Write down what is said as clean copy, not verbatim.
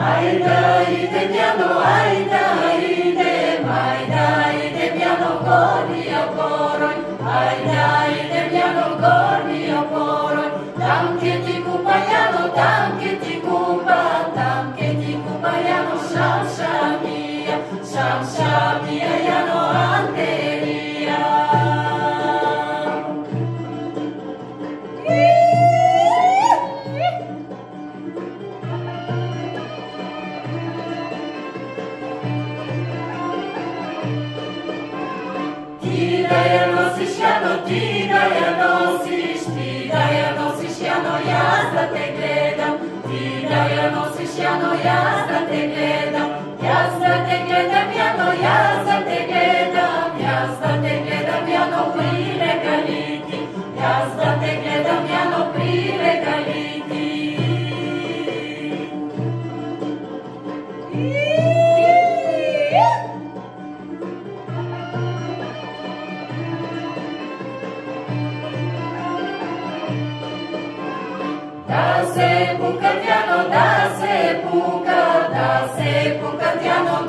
Aida, ide piano, aida, ide piano, corri a poroi. Aida, ide piano, corri a poroi. Tanke ti kupayano, tanke ti kupayano, shamsha mia, yano anteria. Ti daje nosiš, jano, jazda te gledam. Ti daje nosiš, jano, jazda te gledam. Jazda te gledam, jano, jazda te gledam. Jazda te gledam, jano, prilega liti. Jazda te gledam, jano, prilega liti. Da se puca piano,